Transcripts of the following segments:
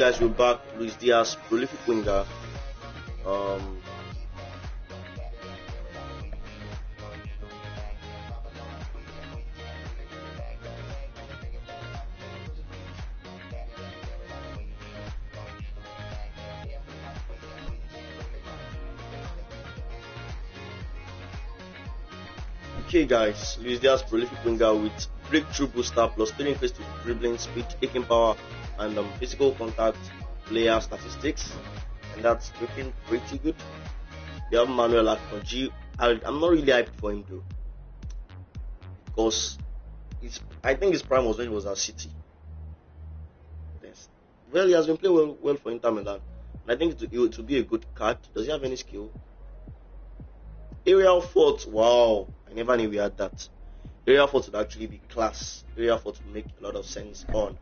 Guys, we're back. Luis Diaz, prolific winger. Um, okay, guys, Luis Diaz, prolific winger with breakthrough booster plus stealing face to dribbling speed, taking power, and physical contact player statistics, and that's looking pretty good. We have Manuel Akanji. I'm not really hyped for him though, because I think his prime was when he was at City. Yes. Well, he has been playing well for Inter Milan, and I think it will be a good card. Does he have any skill? Aerial thought, wow, I never knew we had that. Aerial thought would actually be class. Aerial thought would make a lot of sense on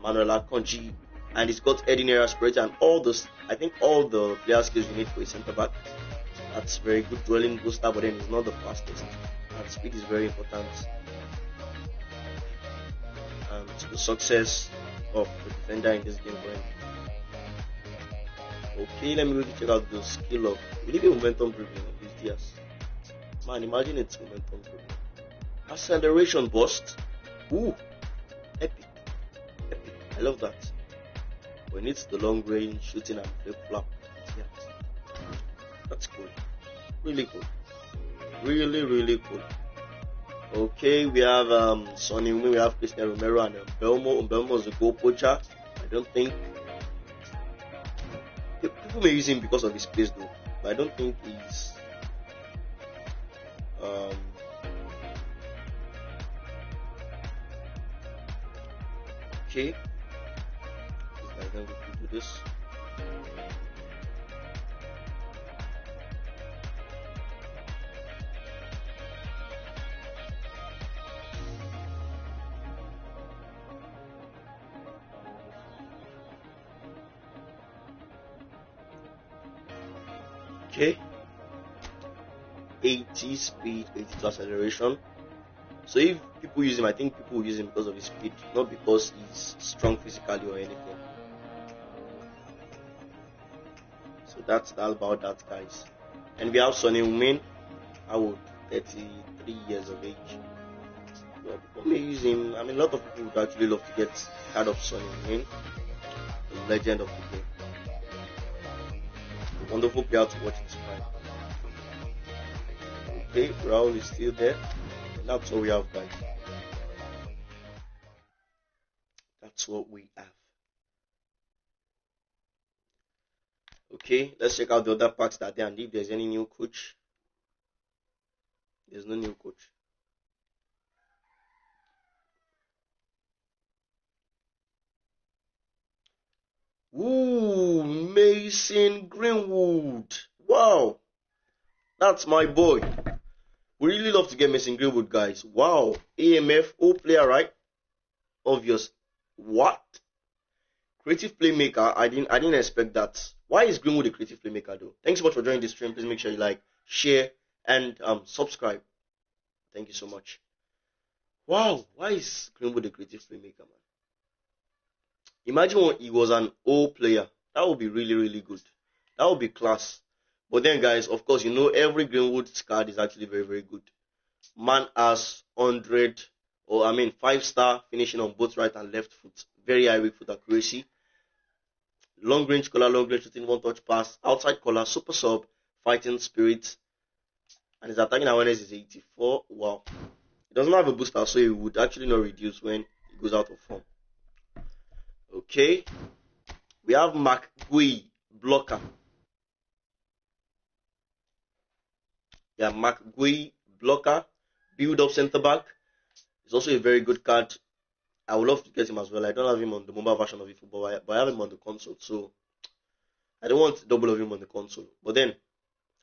Manuel Akanji, and he's got heading area spread and all those. I think all the player skills you need for a centre back. That's very good dwelling booster, but then he's not the fastest, and speed is very important to the success of the defender in this game for him. Okay, let me really check out the skill of really momentum dribbling of these Diaz. Man, imagine it's momentum dribbling. Acceleration burst. Ooh, epic. I love that. When it's the long range shooting and flip flap. Yeah. That's cool. Really cool. Really cool. Okay, we have Sonny, we have Christian Romero and Belmo. Belmo is a goal poacher. I don't think people may use him because of his pace though, but I don't think he's okay. I think we can do this. Okay, 80 speed, 82 acceleration. So if people use him, I think people will use him because of his speed, not because he's strong physically or anything. So that's about that, guys. And we have Sonny Umin, how old? 33 years of age. Well, people may use him. I mean, a lot of people would actually love to get tired of Sonny Umin, the legend of the game. Wonderful player to watch his prime. Okay, Raul is still there. And that's what we have, guys. That's what we have. Okay, let's check out the other packs that are there and if there's any new coach. There's no new coach. Ooh, Mason Greenwood. Wow, that's my boy. We really love to get Mason Greenwood, guys. Wow, AMF, O player, right? Obvious. What? Creative playmaker. I didn't expect that. Why is Greenwood a creative playmaker though? Thanks so much for joining this stream. Please make sure you like, share, and subscribe. Thank you so much. Wow, why is Greenwood a creative playmaker, man? Imagine when he was an O player. That would be really good. That would be class. But then, guys, of course, you know every Greenwood card is actually very good. Man has 100, or 5-star finishing on both right and left foot. Very high weak foot accuracy. Long range collar, long range shooting, one touch pass. Outside collar, super sub, fighting spirit. And his attacking awareness is 84. Wow. He doesn't have a booster, so he would actually not reduce when he goes out of form. Okay. We have McGuey, blocker. Yeah, McGuey, blocker. Build up centre back. It's also a very good card. I would love to get him as well. I don't have him on the mobile version of eFootball, but I have him on the console. So I don't want double of him on the console. But then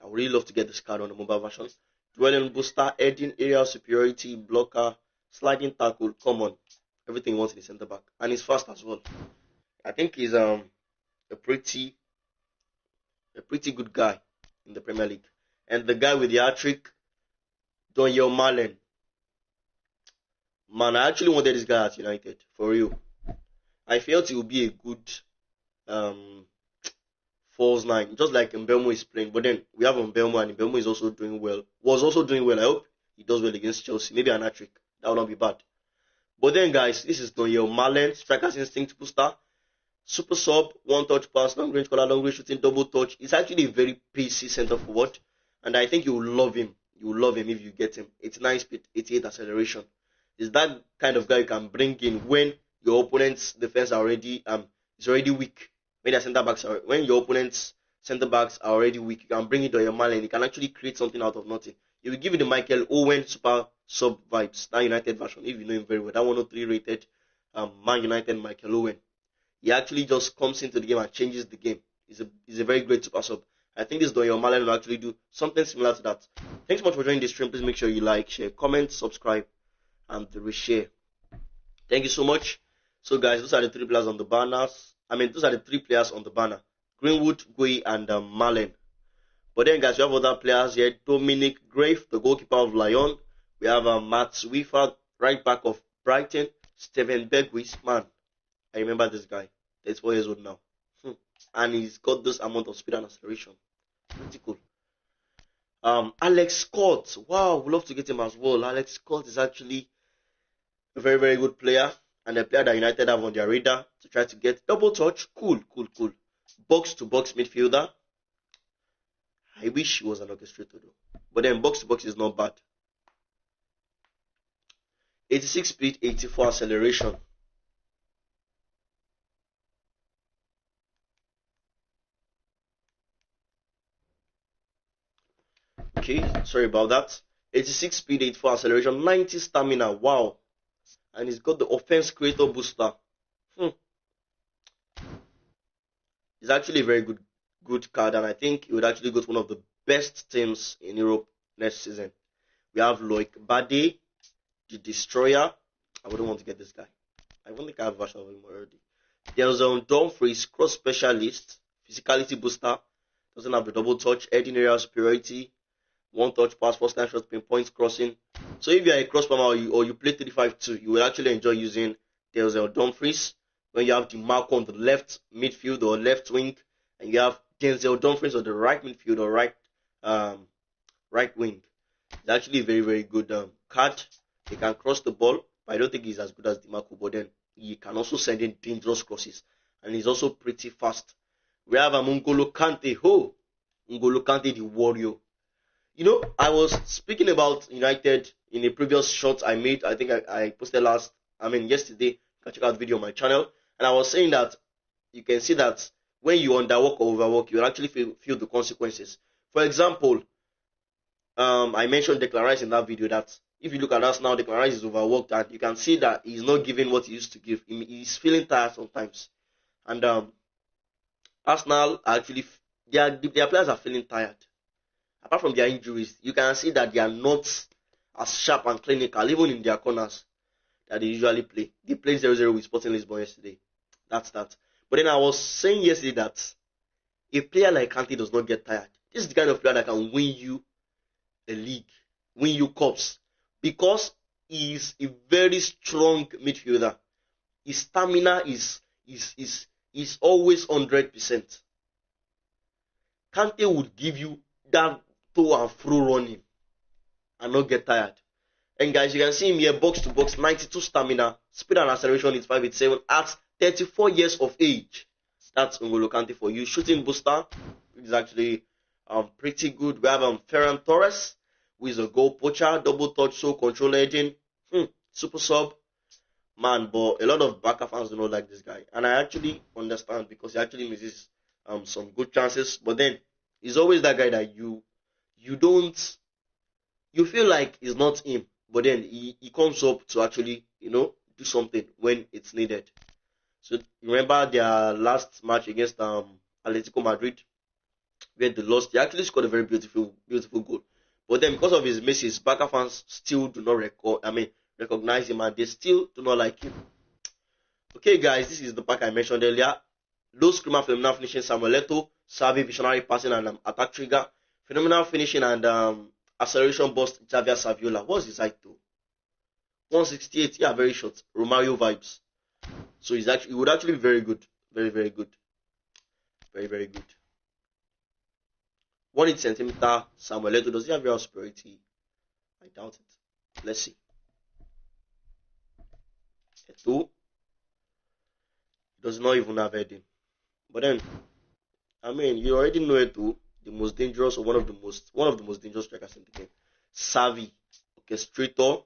I would really love to get this card on the mobile version. Dwelling booster, heading, aerial superiority, blocker, sliding tackle. Come on, everything he wants in the centre back, and he's fast as well. I think he's a pretty good guy in the Premier League. And the guy with the hat-trick, Daniel Malen. Man, I actually wanted this guy at United, for real. I felt he would be a good um false nine, just like Mbeumo is playing. But then we have Mbeumo, and Mbeumo is also doing well. Was also doing well. I hope he does well against Chelsea. Maybe an hat-trick. That would not be bad. But then, guys, this is Daniel Malen, striker's instinct booster. Super sub, one touch pass, long range collar, long range shooting, double touch. He's actually a very pacey centre forward, and I think you will love him. You will love him if you get him. 89 speed, 88 acceleration. Is that kind of guy you can bring in when your opponent's defense are already is already weak. When their centre backs are when your opponent's centre backs are already weak, you can bring it to your man and he can actually create something out of nothing. You will give it the Michael Owen super sub vibes, that United version, if you know him very well. That 103 rated Man United Michael Owen. He actually just comes into the game and changes the game. He's a very great super sub. I think this Daniel Malen will actually do something similar to that. Thanks so much for joining this stream. Please make sure you like, share, comment, subscribe, and reshare. Thank you so much. So guys, those are the three players on the banners. Those are the three players on the banner: Greenwood, Gui, and Malen. But then, guys, we have other players here: Dominic Grave, the goalkeeper of Lyon. We have Matt Swiffer, right back of Brighton. Steven Berghuis, man, I remember this guy. 34 years old now, and he's got this amount of speed and acceleration. Pretty cool. Alex Scott, wow, we'd love to get him as well. Alex Scott is actually a very, very good player, and a player that United have on their radar to try to get. Double touch, cool. Box to box midfielder. I wish he was an orchestrator though, but then box to box is not bad. 86 speed, 84 acceleration. Okay, sorry about that. 86 speed, 84 acceleration, 90 stamina. Wow. And he's got the offense creator booster. He's actually a very good card, and I think he would actually go to one of the best teams in Europe next season. We have Loic Bade, the Destroyer. I wouldn't want to get this guy. I don't think I have a version of him already. There's Dumfries, cross specialist, physicality booster. Doesn't have the double touch, heading area superiority, one touch pass, first time shot, pinpoint crossing. So if you're a cross palmer or you play 3-5-2, you will actually enjoy using Denzel Dumfries. When you have the Marco on the left midfield or left wing, and you have Denzel Dumfries on the right midfield or right wing. It's actually a very, very good card. He can cross the ball, but I don't think he's as good as DiMarco, but then he can also send in dangerous crosses, and he's also pretty fast. We have N'Golo Kante. N'Golo Kante, the warrior. You know, I was speaking about United in a previous shot I made. I think I posted yesterday. You can check out the video on my channel. And I was saying that you can see that when you underwork or overwork, you'll actually feel the consequences. For example, I mentioned Declan Rice in that video that if you look at us now, Declan Rice is overworked, and you can see that he's not giving what he used to give. He's feeling tired sometimes. And Arsenal actually, their players are feeling tired. Apart from their injuries, you can see that they are not as sharp and clinical, even in their corners that they usually play. They played 0-0 with Sporting Lisbon yesterday. That's that. But then I was saying yesterday that a player like Kante does not get tired. This is the kind of player that can win you a league, win you cups, because he is a very strong midfielder. His stamina is always 100%. Kante would give you that to and fro running and not get tired. And guys, you can see him here, box to box, 92 stamina, speed and acceleration is 587 at 34 years of age. That's N'Golo Kante for you. Shooting booster, which is actually pretty good. We have Ferran Torres, who is a goal poacher, double touch, so control engine, super sub. Man, but a lot of Barca fans do not like this guy, and I actually understand, because he actually misses some good chances. But then he's always that guy that you feel like he's not him, but then he comes up to actually do something when it's needed. So remember their last match against Atletico Madrid, where they lost. He actually scored a very beautiful goal. But then because of his misses, Barca fans still do not recognize him, and they still do not like him. Okay, guys, this is the pack I mentioned earlier. Low screamer, phenomenal finishing, Samuel Eto'o, savvy, visionary passing, and attack trigger. Phenomenal finishing and acceleration burst, Javier Saviola. What's his height though? 168. Yeah, very short. Romario vibes. So he would actually be very good. Very, very good. Very, very good. 180 centimeter Samuel Eto'o. Does he have real superiority? I doubt it. Let's see. Eto'o does not even have heading. But then, I mean, you already know Eto'o, the most dangerous or one of the most dangerous strikers in the game. Savvy, orchestrator.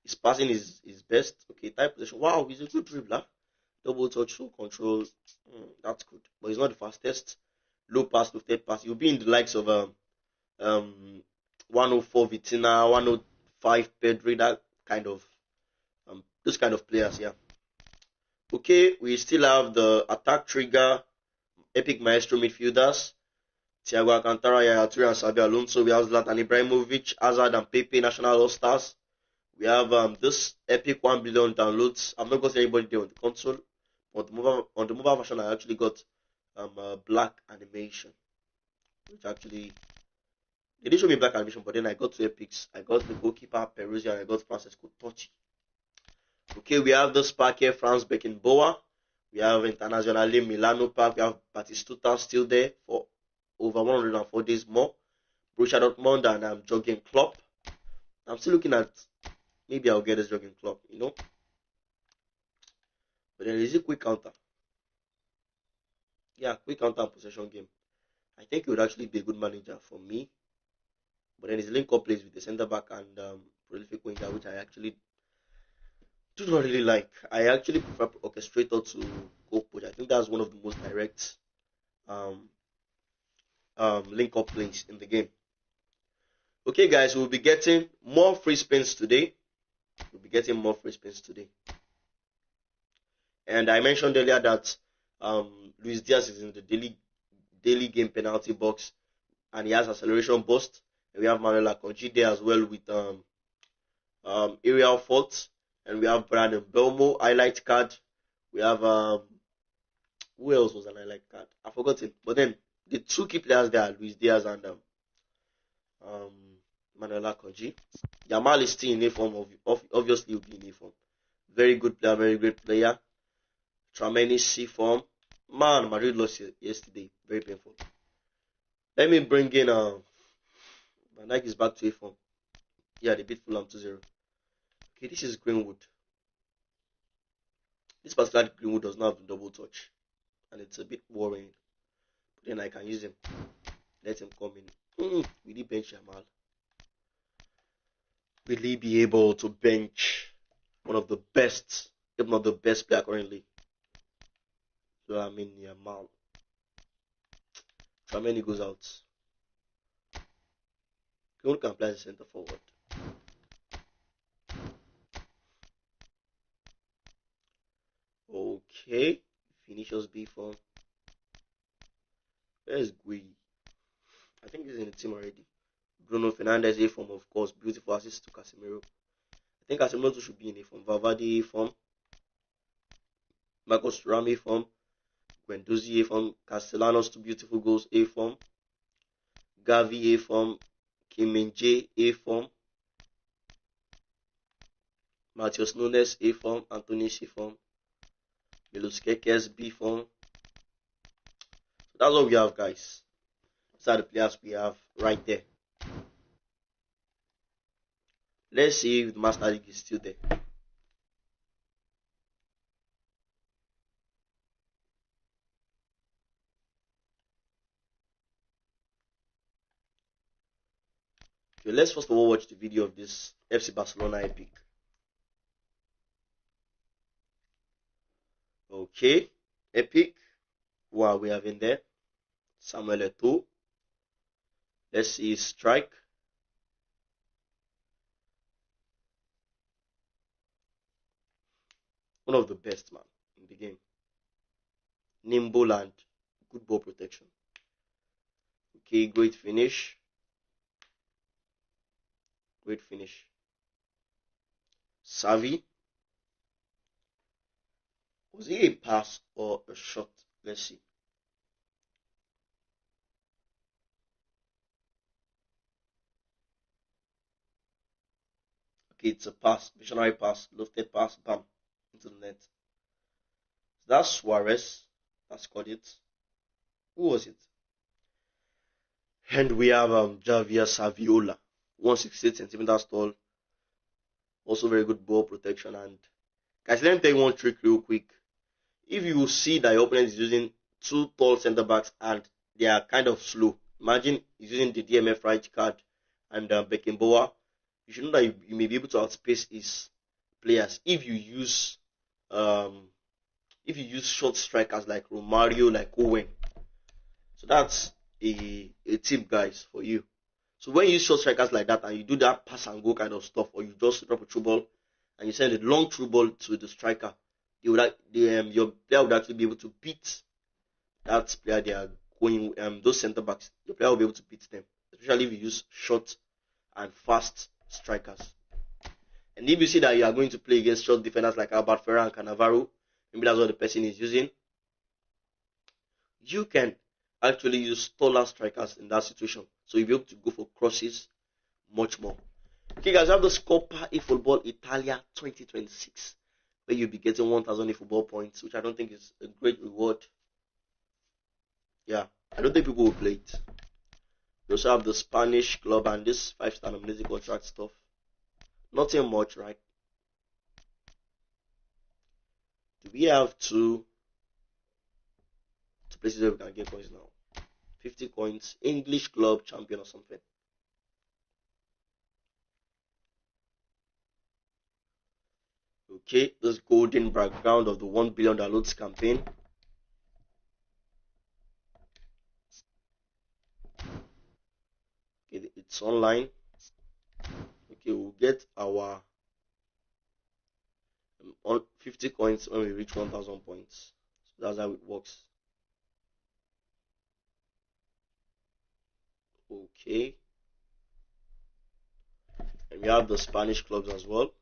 His passing is best. Okay, tight possession. Wow, he's a good dribbler. Double touch, full control. That's good. But he's not the fastest. Low pass, lifted pass. You'll be in the likes of 104 Vitina, 105 Pedri, that kind of those kind of players, yeah. Okay, we still have the attack trigger, epic maestro midfielders. Thiago Alcantara, Yaya Toure, and Xabi Alonso. We have Zlatan Ibrahimovic, Hazard, and Pepe, national all-stars. We have this epic 1 billion downloads. I'm not going to say anybody there on the console. On the mobile version, I actually got black animation, which actually they didn't show me black animation, but then I got two epics. I got the goalkeeper Peruzzi and I got Francesco Totti. Okay, we have the Spark here, Franz Beckenbauer. We have Internazionale Milano Park. We have Batistuta still there for over 104 days more. Borussia Dortmund and Jurgen Klopp. I'm still looking at maybe I'll get this Jurgen Klopp, you know. But then is it quick counter? Yeah, quick counter and possession game. I think he would actually be a good manager for me. But then his link-up plays with the centre-back and prolific winger, which I actually do not really like. I actually prefer orchestrator to goal poach. I think that's one of the most direct link-up plays in the game. Okay, guys, we'll be getting more free spins today. And I mentioned earlier that Luis Diaz is in the daily game penalty box, and he has acceleration burst. And we have Manuel Akanji there as well with aerial faults. And we have Brandon Belmo highlight card. We have who else was an highlight card? I've forgotten. But then the two key players there are Luis Diaz and Manuel Akanji. Yamal is still in A form. Obviously, will be in A form. Very good player, very great player. Trameni C form. Man, Madrid lost yesterday. Very painful. Let me bring in Van Dijk is back to A form. Yeah, they beat Fulham 2-0. Okay, this is Greenwood. This particular Greenwood does not have the double touch. And it's a bit worrying. But then I can use him. Let him come in. Will he bench Yamal? Will he be able to bench one of the best, if not the best player currently? So I mean Yamal. Trameni goes out. Greenwood can play as a centre forward. Okay, Vinicius B form. Where's Gui? I think he's in the team already. Bruno Fernandes A form, of course. Beautiful assist to Casemiro. I think Casemiro should be in A form. Valverde A form. Marcos Thuram A form. Guendouzi A form. Castellanos 2 beautiful goals A form. Gavi A form. Kim Min-jae A form. Matheus Nunes A form. Anthony C form. Milos Kekes B form. So that's what we have, guys. These are the players we have right there. Let's see if the Master League is still there. Okay, let's first of all watch the video of this FC Barcelona epic. Okay, epic. Who are we having there? Samuel Eto'o. Let's see his strike. One of the best, man, in the game. Nimble and good ball protection. Okay, great finish. Great finish. Savvy. Was it a pass or a shot? Let's see. Okay, it's a pass. Visionary pass. Lofted pass. Bam. Into the net. So that's Suarez. That scored it. Who was it? And we have Javier Saviola, 168 centimeters tall, also very good ball protection. And guys, let me tell you one trick real quick. If you see that your opponent is using two tall center backs and they are kind of slow, imagine he's using the DMF right card and Beckenbauer, you should know that you may be able to outspace his players if you use short strikers like Romario, like Owen. So that's a tip, guys, for you. So when you use short strikers like that and you do that pass and go kind of stuff, or you just drop a through ball and you send a long through ball to the striker, your player would actually be able to beat that player they are going, those centre backs. Your player will be able to beat them, especially if you use short and fast strikers. And if you see that you are going to play against short defenders like Albert Ferrer and Cannavaro, maybe that's what the person is using, you can actually use taller strikers in that situation. So you'll be able to go for crosses much more. Okay, guys, I have the Coppa eFootball Italia 2026, where you'll be getting 1,000 eFootball points, which I don't think is a great reward. Yeah, I don't think people will play it. We also have the Spanish club and this 5-star nominated contract stuff. Nothing much, right? Do we have two places where we can get coins now? 50 coins, English club champion or something. Okay, this golden background of the 1 billion downloads campaign. Okay, it's online. Okay, we'll get our 50 coins when we reach 1,000 points. So that's how it works. Okay. And we have the Spanish clubs as well.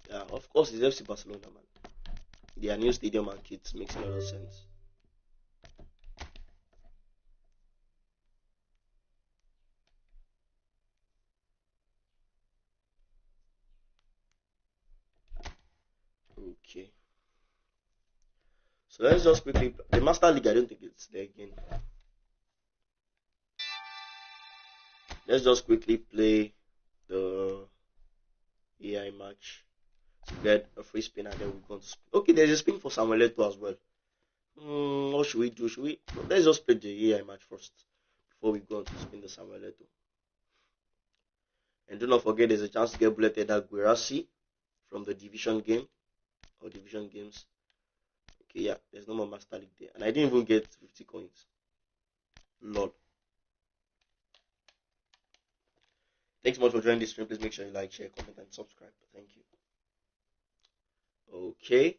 Yeah, of course, it's FC Barcelona, man. Their new stadium and kits makes a lot of sense. Okay. So let's just quickly, the Master League, I don't think it's there again. Let's just quickly play the AI match to get a free spin and then we're going to spin. Okay, there's a spin for Samuel Eto'o as well. What should we do? Let's just play the AI match first before we go on to spin the Samuel Eto'o. And do not forget there's a chance to get bulleted at Guerassi from the division game or division games. Okay, yeah, there's no more Master League there. And I didn't even get 50 coins. Lol. Thanks so much for joining this stream. Please make sure you like, share, comment, and subscribe. Thank you. Okay.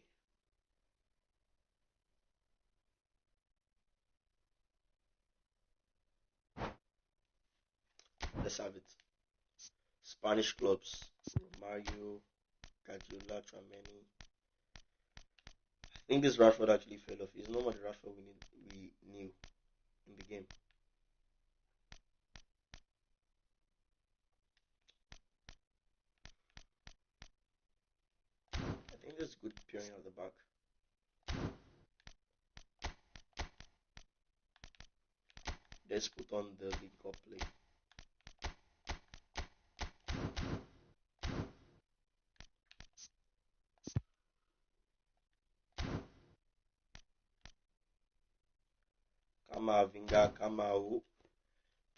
Let's have it. Spanish clubs. Mario, Guardiola, Trameni. I think this Rashford actually fell off. It's not much Rashford we knew in the game. I think this is good pairing at the back. Let's put on the League Cup play. Vinga, Kamau,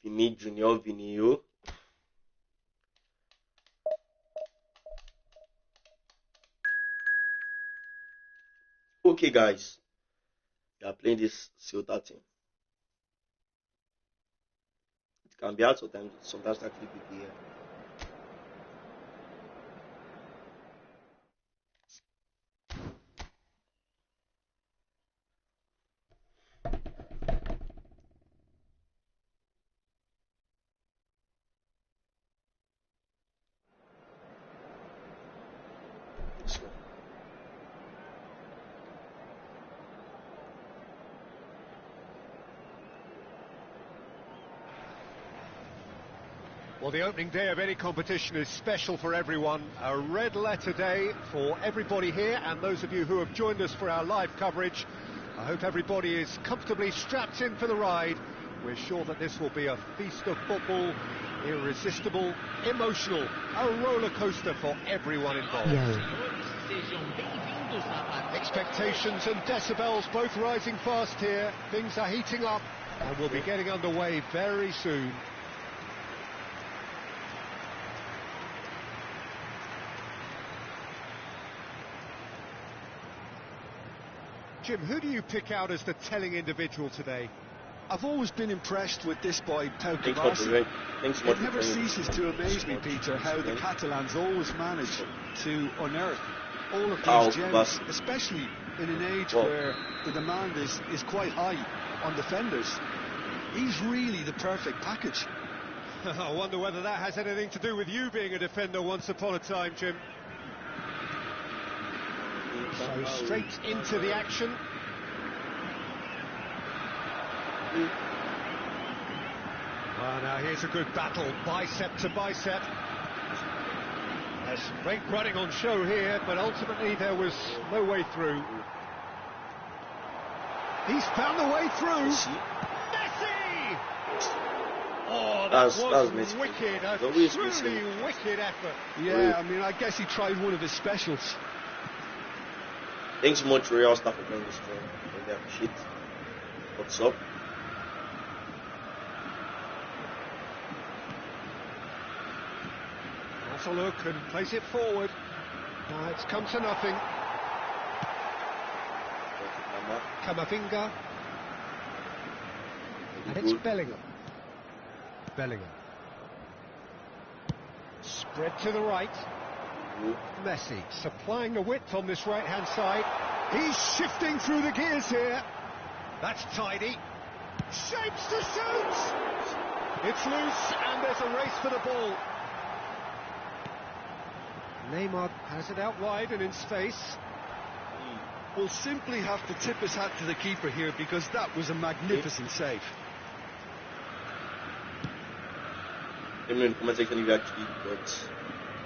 Vini Junior, Vinio. Okay, guys, we are playing this Ceuta team. It can be hard sometimes actually with the this one. Well, the opening day of any competition is special for everyone. A red letter day for everybody here, and those of you who have joined us for our live coverage. I hope everybody is comfortably strapped in for the ride. We're sure that this will be a feast of football, irresistible, emotional, a roller coaster for everyone involved. Expectations and decibels both rising fast here. Things are heating up, and we'll be getting underway very soon. Jim, who do you pick out as the telling individual today? I've always been impressed with this boy, Pau Kavasi. It never ceases to amaze me, Peter, how the Catalans always manage to unearth all of these gems, especially in an age where the demand is quite high on defenders. He's really the perfect package. I wonder whether that has anything to do with you being a defender once upon a time, Jim. So straight into the action. Well, now here's a good battle, bicep to bicep. There's great running on show here, but ultimately there was no way through. He's found the way through. Messi! Oh, that was wicked, a truly wicked effort. Yeah, I mean, I guess he tried one of his specials. Thanks so much, Real stuff for this shit. What's up? Has a look and plays it forward. It's come to nothing. Camavinga. And it's Bellingham. Spread to the right. Messi supplying the width on this right-hand side. He's shifting through the gears here. That's tidy. Shapes to shoot! It's loose and there's a race for the ball. Neymar has it out wide and in space. Will simply have to tip his hat to the keeper here because that was a magnificent save.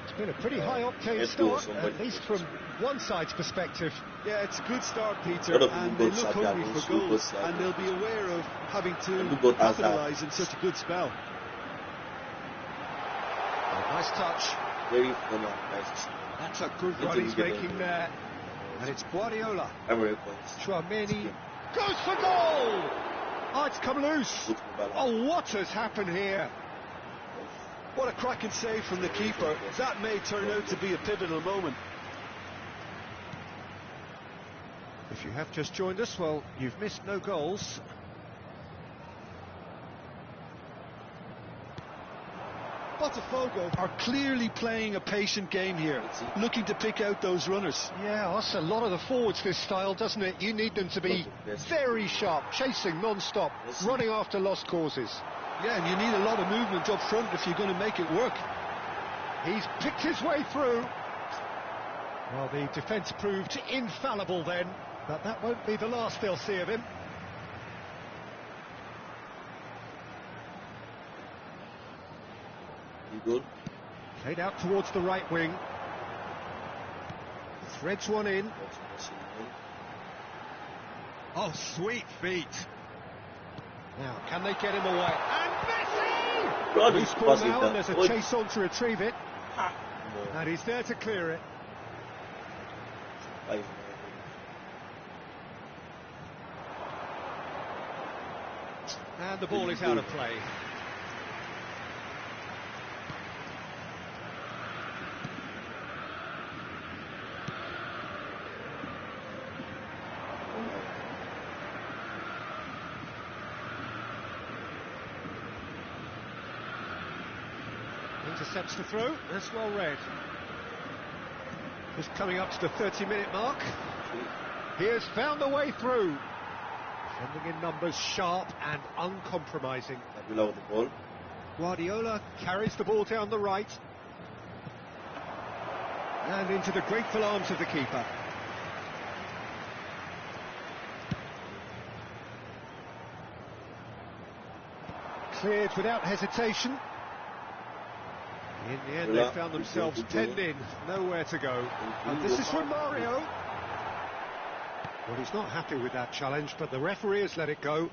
It's been a pretty high-octane start, at least from one side's perspective. Yeah, it's a good start, Peter, and they look hungry for goals, and they'll be aware of having to capitalise in such a good spell. Oh, nice touch. That's a good run he's making there. And it's Guardiola. Chouameni goes for goal! Oh, it's come loose. Oh, what has happened here? What a cracking save from the keeper. That may turn out to be a pivotal moment. If you have just joined us, well, you've missed no goals. Botafogo are clearly playing a patient game here, looking to pick out those runners. Yeah, that's a lot of the forwards, this style, doesn't it? You need them to be very sharp, chasing non-stop, running after lost causes. Yeah, and you need a lot of movement up front if you're going to make it work. He's picked his way through. Well, the defence proved infallible then, but that won't be the last they'll see of him. Good. Played out towards the right wing. Threads one in. Oh, sweet feet. Now, can they get him away? And Messi! Loose ball now, and there's a chase on to retrieve it. And he's there to clear it. And the ball is out of play. Intercepts the throw, that's well read. Just coming up to the 30-minute mark. He has found the way through. Defending in numbers, sharp and uncompromising. Below the ball. Guardiola carries the ball down the right. And into the grateful arms of the keeper. Cleared without hesitation. In the end, they found themselves penned in, nowhere to go. And this is from Mario. Well, he's not happy with that challenge, but the referee has let it go.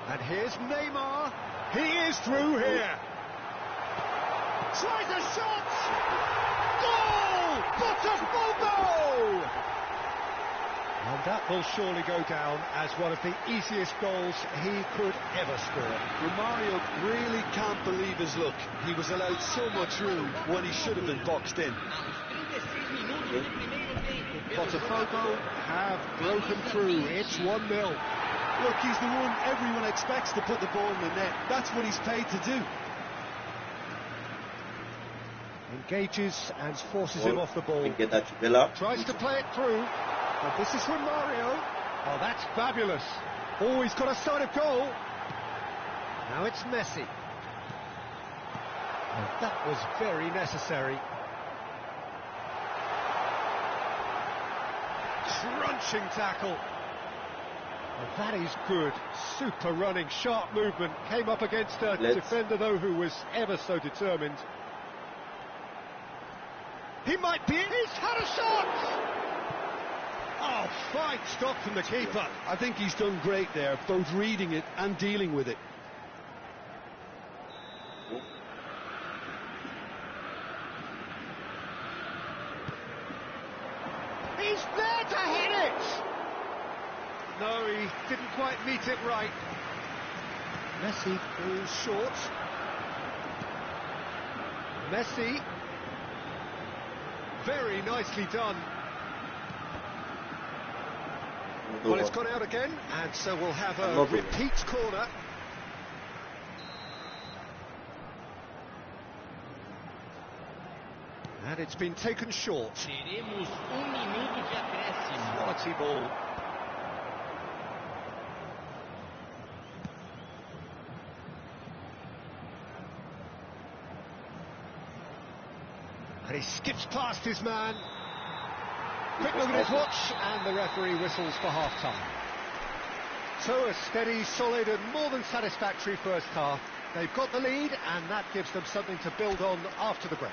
And here's Neymar. He is through here. Tries a shot. Goal! Botafogo! And that will surely go down as one of the easiest goals he could ever score. Romario really can't believe his luck. He was allowed so much room when he should have been boxed in. Botafogo have broken through. It's 1-0. Look, he's the one everyone expects to put the ball in the net. That's what he's paid to do. Engages and forces him off the ball. Tries to play it through. But this is from Mario. Oh, that's fabulous. Oh, he's got a sight of goal. Now it's Messi. And that was very necessary. Crunching tackle. Oh, that is good. Super running, sharp movement. Came up against a defender, though, who was ever so determined. He might be in. He's had a shot! Oh, fine stop from the keeper. I think he's done great there, both reading it and dealing with it. He's there to hit it! No, he didn't quite meet it right. Messi goes short. Messi. Very nicely done. Well, it's gone out again, and so we'll have a repeat corner. And it's been taken short. Quality ball. And he skips past his man. Quick look at his watch, and the referee whistles for half-time. So a steady, solid and more than satisfactory first half. They've got the lead, and that gives them something to build on after the break.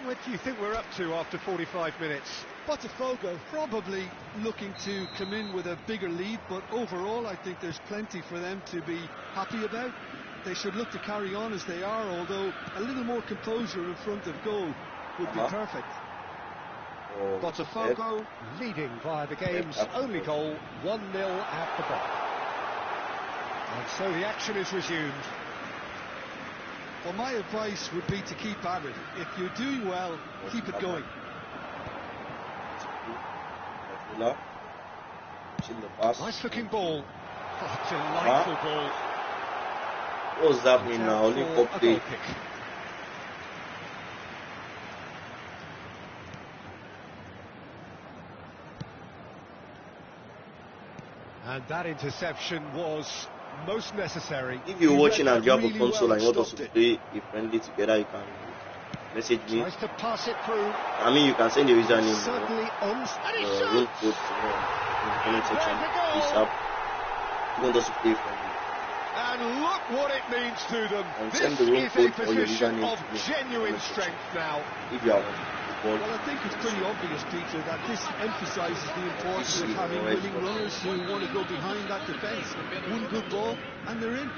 What do you think we're up to after 45 minutes? Botafogo probably looking to come in with a bigger lead, but overall I think there's plenty for them to be happy about. They should look to carry on as they are, although a little more composure in front of goal would be perfect. Botafogo leading via the game's only goal, 1-0 at the break. And so the action is resumed. Well, my advice would be to keep at it. If you're doing well, keep it going. Nice looking ball. Oh, delightful ball. What does that mean now? Only a goal kick. And that interception was most necessary. If you're watching and you have a console and you want us to play a friendly together, you can message me. Tries to pass it through. I mean, you can send your username. Suddenly on room code in the comment section. Please up. You want us to play friendly. And look what it means to them. This is a position of genuine strength now. If you are well, I think it's pretty obvious, Peter, that this emphasises the importance of having willing runners who want to go behind that defence. One good ball, and they're in.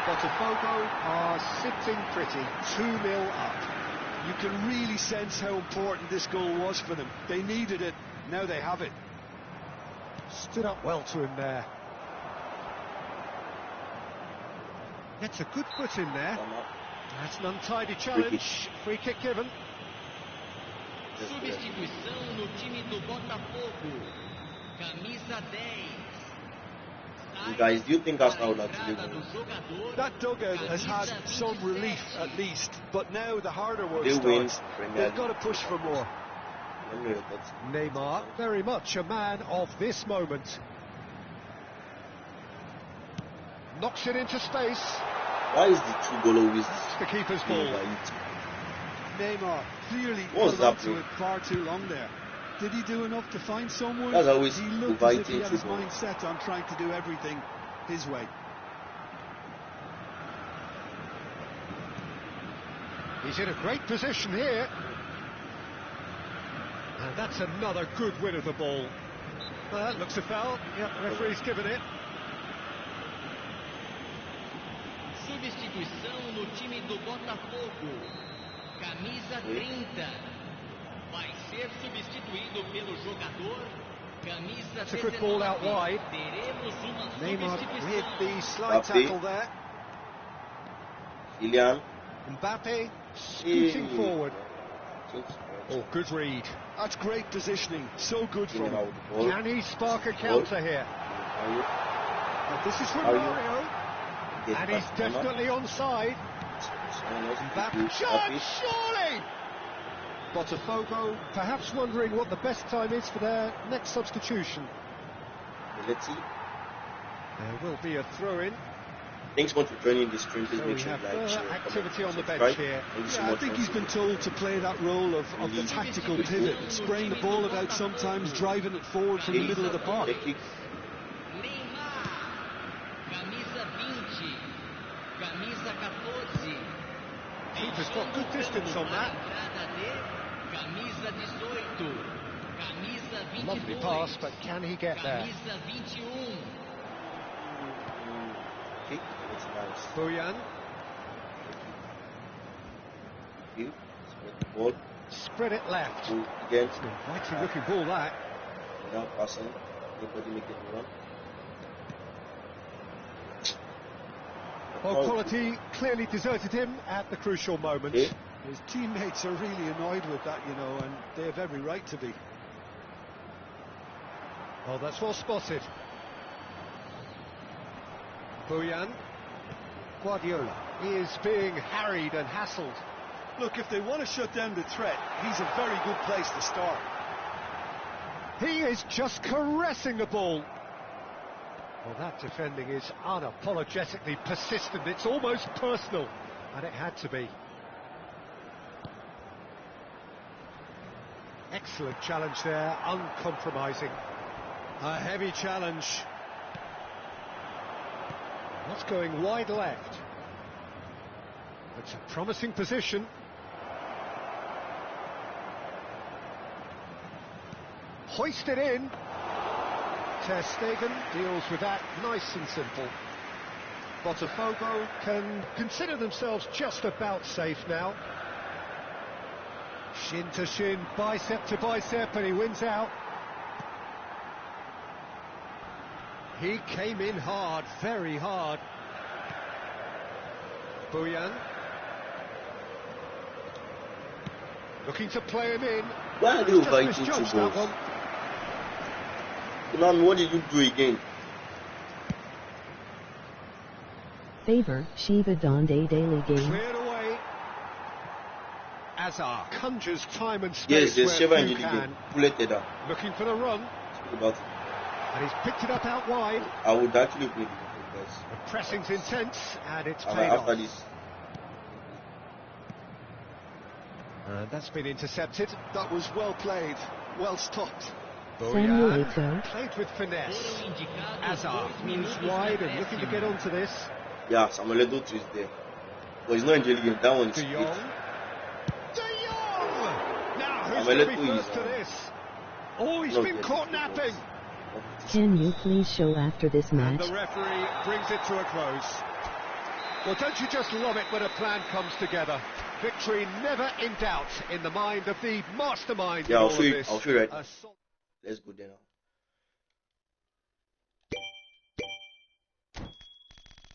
Botafogo are sitting pretty, 2-0 up. You can really sense how important this goal was for them. They needed it, now they have it. Stood up well to him there. Gets a good foot in there. That's an untidy challenge. Free kick given. Substituição no time do Botafogo. Camisa 10. You guys, do you think Arsenal would actually win? That dugout has had some relief at least, but now the harder work starts. They've got to push for more. Neymar, very much a man of this moment. Knocks it into space. Why is the true goal always the keeper's ball? Neymar clearly held on to it far too long there. Did he do enough to find someone? That's always he looked as if he had his mind set on trying to do everything his way. He's in a great position here. And that's another good win of the ball. Well, that looks a foul. Yep, referee's given it. Substituição no time do Botafogo. Camisa 30. Vai ser substituído pelo jogador. Camisa 19. It's a good ball out wide. Teremos uma Neymar substituição. with the slide tackle there. Kylian. Mbappe scooting forward. Oh, good read. That's great positioning. So good for him. Can he spark a counter here? This is from Mario. And he's definitely onside. Mbappe shot, surely! Botafogo perhaps wondering what the best time is for their next substitution. Let's see. There will be a throw-in. Thanks so much for joining the stream. Please So make we sure have to like, share, activity on the subscribe. bench here. Thank you so Yeah, I much think for he's been told to play that role of the tactical pivot, spraying the ball about sometimes, driving it forward from the middle of the park. Neymar. Camisa 20. Camisa 14. Keeper's got good distance on that. Camisa 18. Camisa 22. Lovely pass, but can he get there? Camisa 21. Okay, that's nice. Bojan You spread the ball. spread it left. Ball again. Mighty looking ball that. Now passing. Everybody make it run. Well, quality clearly deserted him at the crucial moment. Okay. His teammates are really annoyed with that, you know, and they have every right to be. Oh, that's well spotted. Bojan. Guardiola. He is being harried and hassled. Look, if they want to shut down the threat, he's a very good place to start. He is just caressing the ball. Well, that defending is unapologetically persistent. It's almost personal, and it had to be. Excellent challenge there, uncompromising. A heavy challenge. That's going wide left. It's a promising position. Hoisted in. Ter Stegen deals with that nice and simple. Botafogo can consider themselves just about safe now. Shin to shin, bicep to bicep, and he wins out. He came in hard, very hard. Bojan. Looking to play him in. Why are you inviting two balls? Konami, what did you do again? Favor Shiva Donde Daily Game. Cleared away. Azar conjures time and space. Yes, where Sheva in few the game. can. Bulleted up. Looking for the run. Speak about it. And he's picked it up out wide. I would actually play the game because The pressing's intense, and it's paid off. after this. And that's been intercepted. That was well played, well stopped. Samuel Bojan Eto'o. played with finesse. Foram indicados Azar 2 moves minutos wide de and looking to acréscimo. get onto this. Yeah, Samuel Eto'o is there. But he's not in the game. That one is De split. Jong. De Jong! Now, who's Samuel going to be Eto'o is, first to this? Oh, he's not been yet. caught napping. Can you please show after this And match? the referee brings it to a close. Well, don't you just love it when a plan comes together? Victory never in doubt in the mind of the mastermind. Yeah, in I'll all show of you. this. I'll show you right A now. sol- Let's go there now.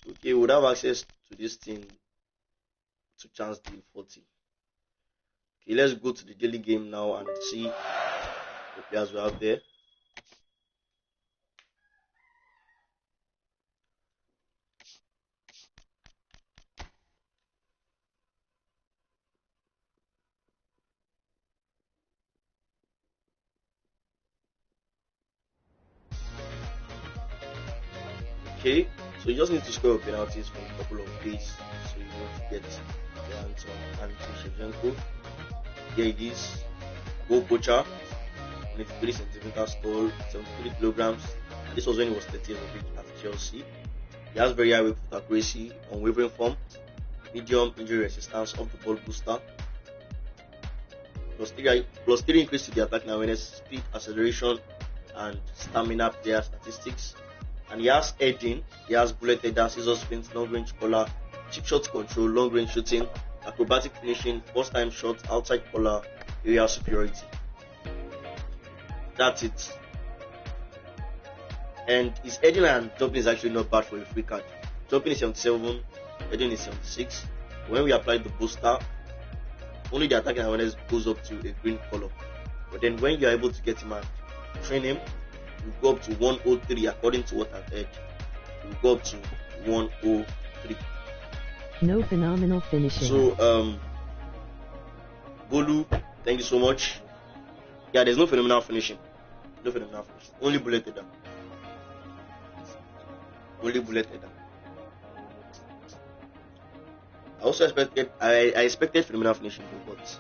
Okay, we would have access to this thing to chance deal 40. Okay, let's go to the daily game now and see the players we have there. Okay, so you just need to score your penalties from a couple of plays so you won't get your hands on Shevchenko. Here it is. Goal poacher. 83 centimeters tall, 73 kilograms. And this was when he was 30 years of age at Chelsea. He has very high weight accuracy, unwavering form, medium injury resistance, off the ball booster. Plus 3 increase to the attacking awareness, speed, acceleration, and stamina player statistics. And he has heading, he has bullet header, scissor spins, long range collar, chip shot control, long range shooting, acrobatic finishing, first time shots, outside collar, area superiority. That's it. And his heading and jumping is actually not bad for a free card. Jumping is 77, heading is 76. When we apply the booster, only the attacking awareness goes up to a green color. But then when you are able to get him and train him, you go up to 103 according to what I've heard. You go up to 103. No phenomenal finishing. So Bolu, thank you so much. Yeah, there's no phenomenal finishing. No phenomenal finishing. Only bullet header. Only bullet header. I also expected I expected phenomenal finishing, but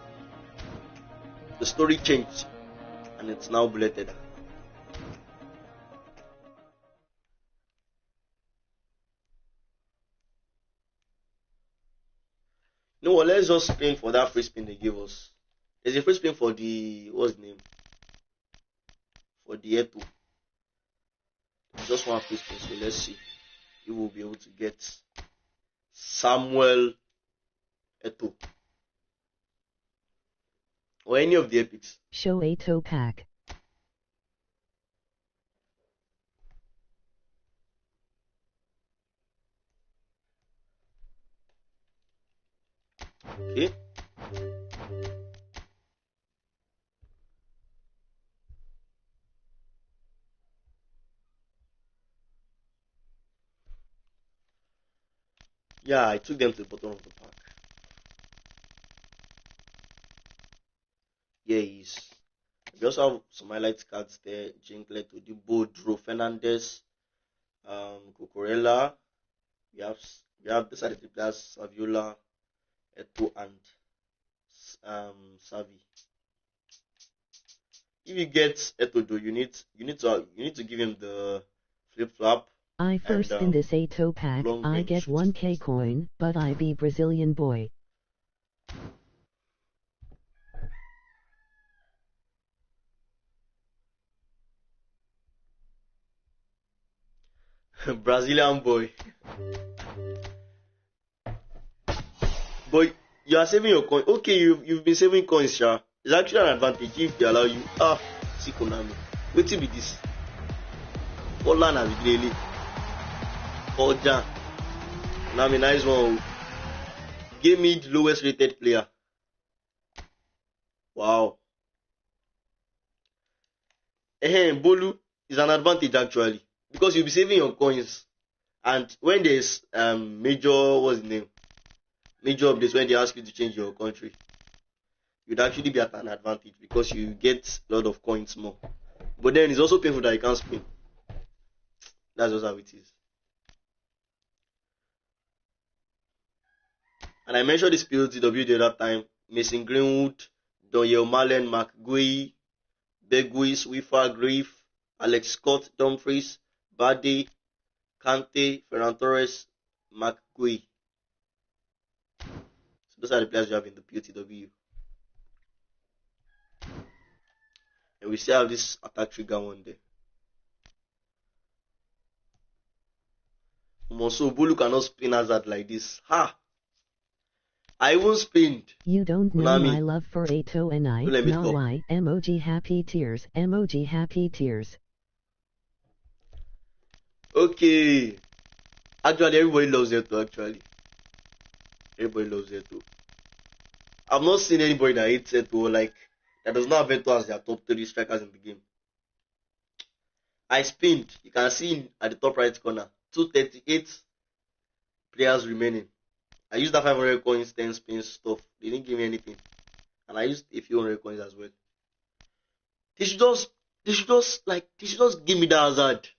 the story changed and it's now bullet header. You know what, let's just spin for that free spin they gave us. There's a free spin for the, what's the name? For the Eto. Just one free spin, so let's see if we'll be able to get Samuel Eto. Or any of the epics. Show Eto pack. Okay. Yeah, I took them to the bottom of the pack. Yeah, we also have some highlight cards there. Jinklet, Odibo, Dro, Fernandez, Cucurella. We have this are the three players, Saviola, Eto, and Savi. If you get Eto, though, you need to give him the flip flop. I first in this Eto pack, I get 1k coin, but I be Brazilian boy. Brazilian boy. Boy, you are saving your coin. Okay, you've been saving coins, sha. It's actually an advantage if they allow you. See Konami. Wait till be this. Holland has really. Oja. Konami, nice one. Give me the lowest rated player. Wow. Bolu is an advantage actually. Because you'll be saving your coins. And when there's major updates, when they ask you to change your country, you'd actually be at an advantage because you get a lot of coins more. But then it's also painful that you can't spin. That's just how it is. And I mentioned this PLTW the other time. Mason Greenwood, Daniel Malen, McGuey, Begui, Swiffer, Grief, Alex Scott, Dumfries, Bade, Kante, Ferran Torres, McGuey. So those are the players you have in the PLTW. And we still have this attack trigger one there. So Bolu cannot spin Hazard like this. Ha! I won't spin. You don't know my love for Eto and I. No, why? Emoji happy tears. Emoji happy tears. Okay. Actually, everybody loves Eto. Actually, everybody loves Eto. I've not seen anybody that hates Eto, like that does not have Eto as their top 3 strikers in the game. I spinned. You can see at the top right corner 238 players remaining. I used that 500 coins, 10 spins stuff. They didn't give me anything. And I used a few hundred coins as well. They should just give me that Hazard.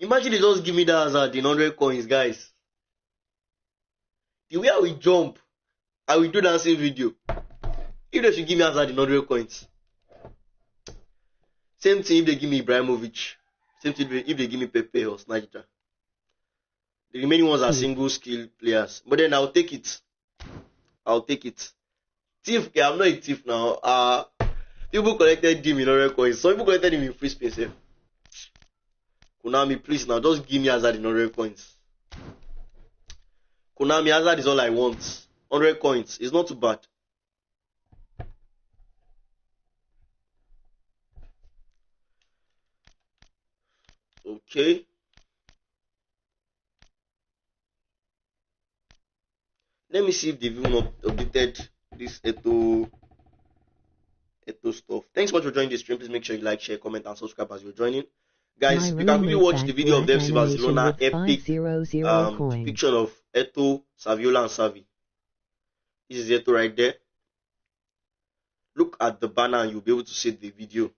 Imagine they just give me that Hazard in 100 coins, guys. The way I will jump, I will do that same video. If they should give me Hazard in 100 coins. Same thing if they give me Ibrahimovic. Same thing if they give me Pepe or Snyder. The remaining ones are single skill players. But then I'll take it. I'll take it. Thief, okay, I'm not a thief now. People collected him in other coins. Some people collected him in free space. Konami, please now, just give me Hazard in 100 coins. Konami, Hazard is all I want. 100 coins. It's not too bad. Okay. Let me see if they've even updated this Eto stuff. Thanks so much for joining the stream. Please make sure you like, share, comment, and subscribe as you're joining. Guys, you can really watch the video of the FC Barcelona epic picture of Eto, Saviola, and Savi. This is Eto right there. Look at the banner and you'll be able to see the video.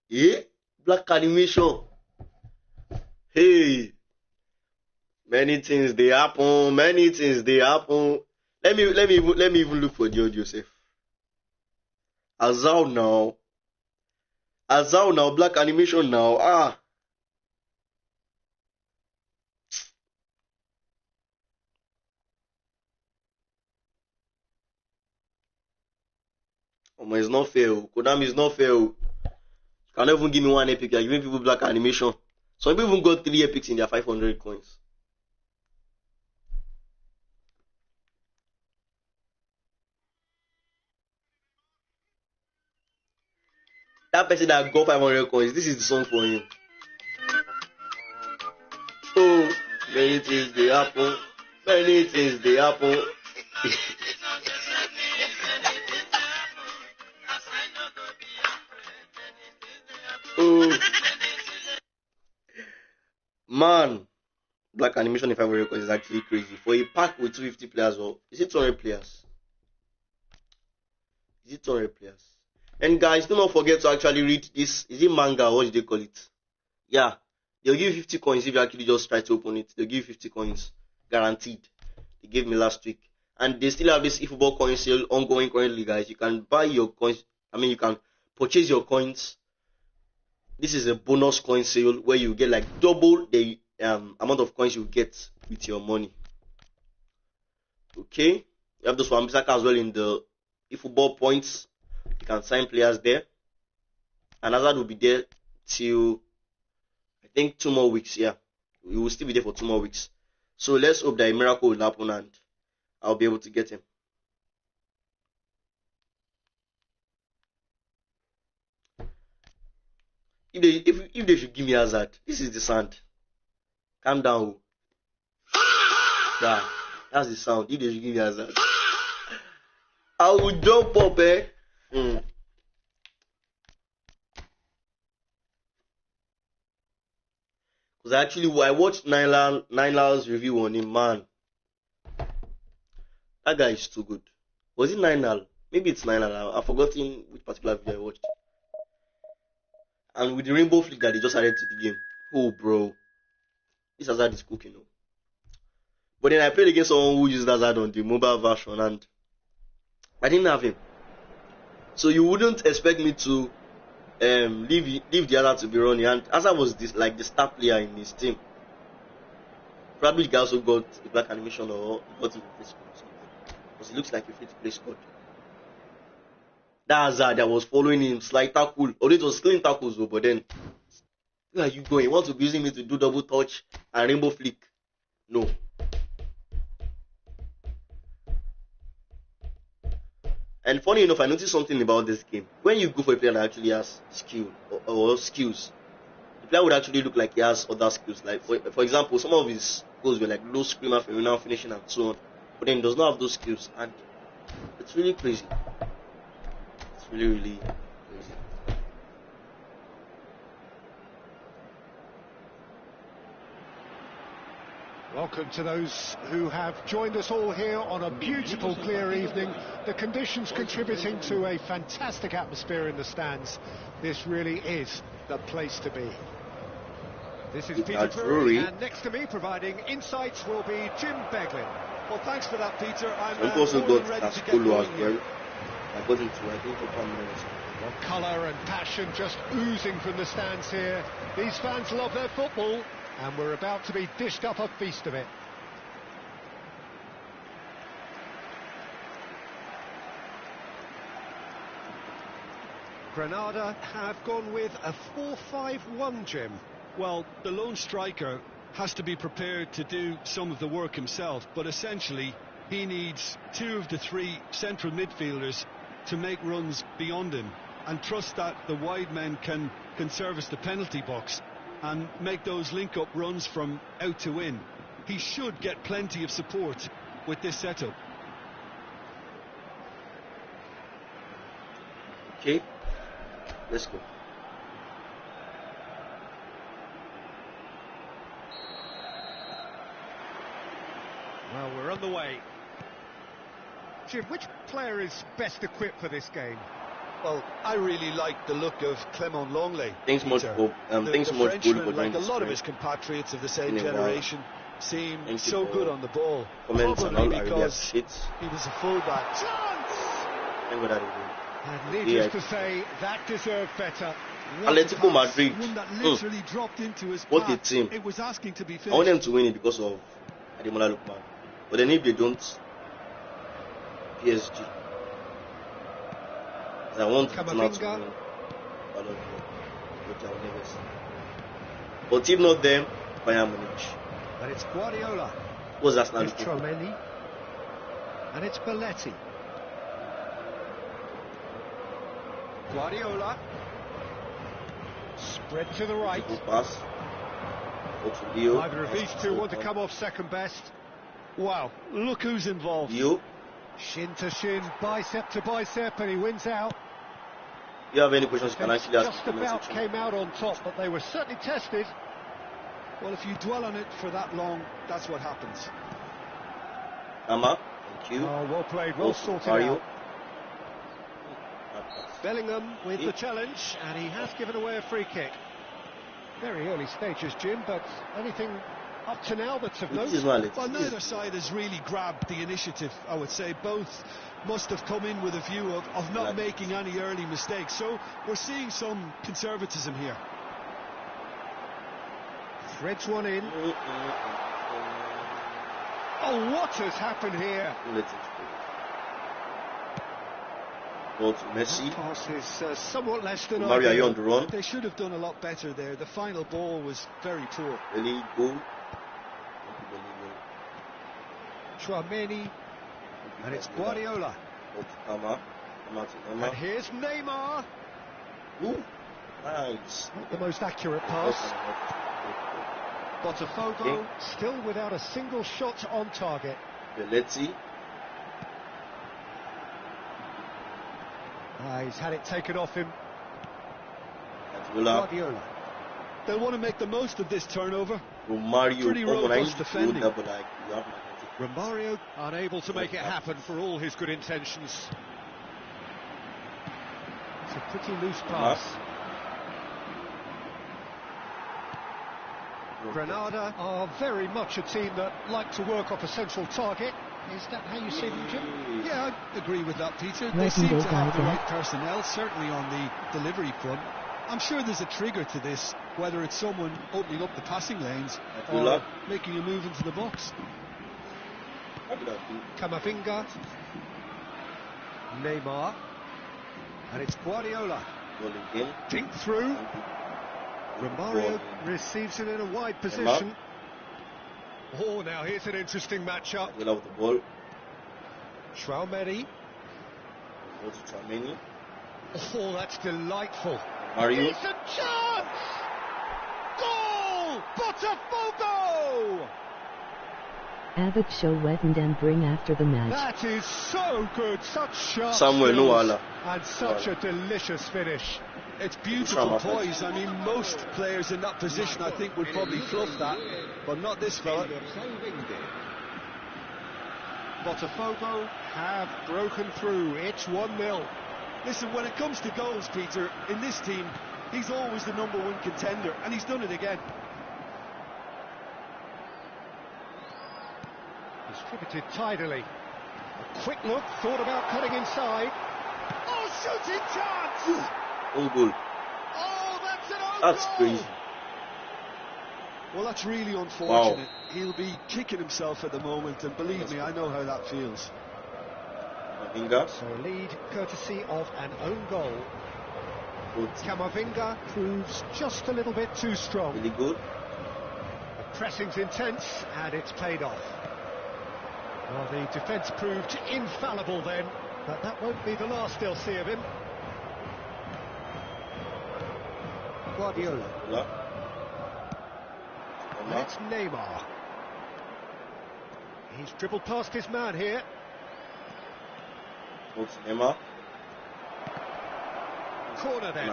Yeah, black animation. Hey, many things they happen. Many things they happen. Let me even look for the audio safe. Azal now, black animation now. Oh, it's not fair. Konami is not fair. You can't even give me one epic. You're giving people black animation. Some people even got 3 epics in their 500 coins. That person that got 500 coins, this is the song for him. Oh, many things they happen. Many things they happen. Oh. Man, black animation in 500 coins is actually crazy. For a pack with 250 players, or is it 200 players? Is it 200 players? And guys, do not forget to actually read this. Is it manga or what do they call it? Yeah, they'll give you 50 coins if you actually just try to open it. They'll give you 50 coins, guaranteed. They gave me last week. And they still have this eFootball coin sale ongoing currently, guys. You can buy your coins. You can purchase your coins. This is a bonus coin sale where you get like double the amount of coins you get with your money. Okay, you have this one Bisaka as well in the eFootball points. You can sign players there, and Hazard will be there till I think 2 more weeks. Yeah, we will still be there for 2 more weeks. So let's hope that a miracle will happen and I'll be able to get him. If they should give me Hazard, this is the sound. Calm down. Yeah, that's the sound. If they should give me Hazard, I will jump up, Because I watched Nilal's review on him, man. That guy is too good. Was it Nilal? Maybe it's Nilal. I've forgotten which particular video I watched. And with the rainbow flick that they just added to the game. Oh, bro. This Hazard is cooking. But then I played against someone who used Hazard on the mobile version and I didn't have him. So you wouldn't expect me to leave the Hazard to be running. And Hazard was the star player in his team. Probably the guy also got a black animation or got him a free squad. Because it looks like a free-to-play squad. That Hazard that was following him, slide tackle. Although it was clean tackles though, but then where are you going? You want to be using me to do double touch and rainbow flick? No. And funny enough, I noticed something about this game. When you go for a player that actually has skill or skills, the player would actually look like he has other skills. Like for example, some of his goals were like low screamer, phenomenal finishing, and so on. But then he does not have those skills, and it's really crazy. It's really crazy. Welcome to those who have joined us all here on a beautiful, clear evening. The conditions contributing to a fantastic atmosphere in the stands. This really is the place to be. This is Peter Drury, and next to me providing insights will be Jim Beglin. Well, thanks for that, Peter. I'm also more got than ready that to get school going as here. well. I got into, I think, for minutes. Well, colour and passion just oozing from the stands here. These fans love their football, and we're about to be dished up a feast of it. Granada have gone with a 4-5-1, Jim. Well, the lone striker has to be prepared to do some of the work himself, but essentially he needs two of the three central midfielders to make runs beyond him and trust that the wide men can service the penalty box and make those link-up runs from out to in. He should get plenty of support with this setup. Okay, let's go. Well, we're on the way. Jim, which player is best equipped for this game? Well, I really like the look of Clement Longley. Thanks much for Frenchman, like a lot of his compatriots of the same generation, seem so good on the ball. Probably because he was a fullback. And needless to say, that deserved better. Atletico Madrid. One that literally dropped into his path. What a team. It was asking to be finished. I want them to win it because of Ademola Lookman. But then if they don't, PSG. I want Tottenham to win. Which I will never see. But if not them, Bayern Munich. And it's Guardiola. What's that now? It's Tromeni. And it's Belletti. Guardiola. Spread to the right. Pass. Neither of these two want to come off second best. Wow, look who's involved. Shin to shin, bicep to bicep, and he wins out. If you have any questions, you can actually ask. Just about came out on top, but they were certainly tested. Well, if you dwell on it for that long, that's what happens. Thank you. Oh, well played, well sorted out. Bellingham with the challenge, and he has given away a free kick. Very early stages, Jim, but anything up to now that's of note? Well, neither side has really grabbed the initiative, I would say. Both must have come in with a view of not making any early mistakes. So we're seeing some conservatism here. Threads one in. Oh, what has happened here? Ball to Messi. That pass is somewhat less than Mario, are you on the run? They should have done a lot better there. The final ball was very poor. Really good. Tromeni. And it's Guardiola. And here's Neymar. Ooh, nice. Not the most accurate pass. Botafogo still without a single shot on target. Belletti. He's had it taken off him. Guardiola. They'll want to make the most of this turnover. Romario. Pretty robust defending. Romario unable to make it happen for all his good intentions. It's a pretty loose pass. Granada are very much a team that like to work off a central target. Is that how you see them, Jim? Yeah, I agree with that, Peter. They seem to have the right personnel, certainly on the delivery front. I'm sure there's a trigger to this, whether it's someone opening up the passing lanes or making a move into the box. Camavinga. Neymar. And it's Guardiola. Dink through. Romario receives it in a wide position. Oh, now here's an interesting matchup. We'll have the ball. Tromeni. Oh, that's delightful. Mario. Decent chance! Goal! Botafogo! Abbott show wettened and bring after the match. That is so good, such sharp Samuel skills, and such a delicious finish. It's beautiful poise. I mean, most players in that position, I think, would probably fluff that, but not this fella. Botafogo have broken through. It's 1-0. Listen, when it comes to goals, Peter, in this team, he's always the #1 contender, and he's done it again. He's Distributed tidily. A quick look, thought about cutting inside. Oh, shooting chance! Own goal. Oh, that's an own That's goal! crazy. Well, that's really unfortunate. Wow. He'll be kicking himself at the moment, and believe me, I know how that feels. Camavinga. So a lead courtesy of an own goal. Good. Camavinga proves just a little bit too strong. Really good. The pressing's intense, and it's paid off. Well, the defence proved infallible then, but that won't be the last they'll see of him. Guardiola. It's Neymar. He's dribbled past his man here. What's Neymar? Corner then.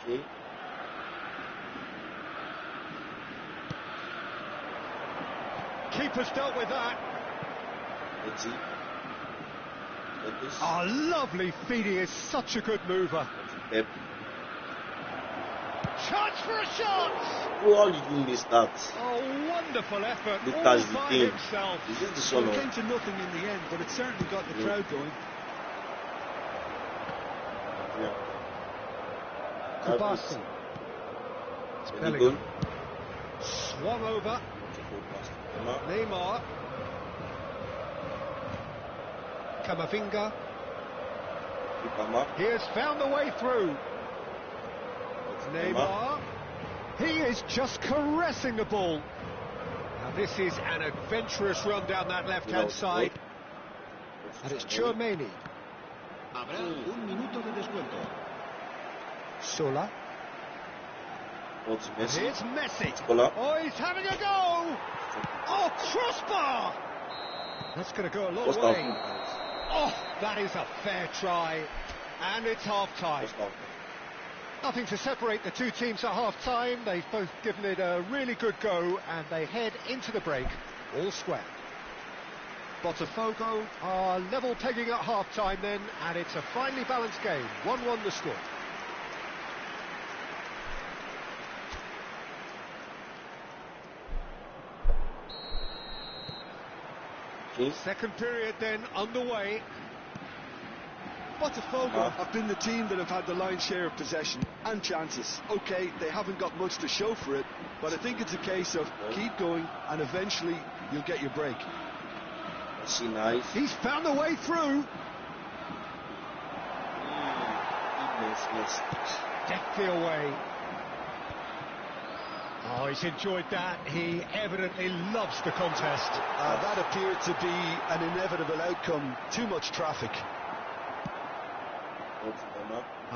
Okay. Keeper's dealt with that. Let's see. Oh, lovely feed. He is such a good mover. Pep. Chance for a shot! How are you doing this that? Oh, wonderful effort. Look All at the by game. himself. Is it the Well, son it of... came to nothing in the end, but it certainly got the crowd going. Yeah. Kubasi. It's Really Bellingham. good. Swung over. Neymar. Camavinga. He has found the way through. Neymar. He is just caressing the ball. Now this is an adventurous run down that left-hand side. And it's Tchouaméni. Habrá un minuto de descuento. Sola. What's Messi? Here's Messi. Hola. Oh, he's having a go. Oh, crossbar. That's going to go a long way. Oh, that is a fair try. And it's half-time. Nothing to separate the two teams at half-time. They've both given it a really good go, and they head into the break all square. Botafogo are level pegging at half-time then, and it's a finely balanced game. 1-1 the score. Second period then underway. Botafogo have been the team that have had the lion's share of possession and chances. Okay, they haven't got much to show for it, but I think it's a case of keep going and eventually you'll get your break. Messi, nice. He's found the way through. Deftly away. Oh, he's enjoyed that. He evidently loves the contest. That appeared to be an inevitable outcome. Too much traffic.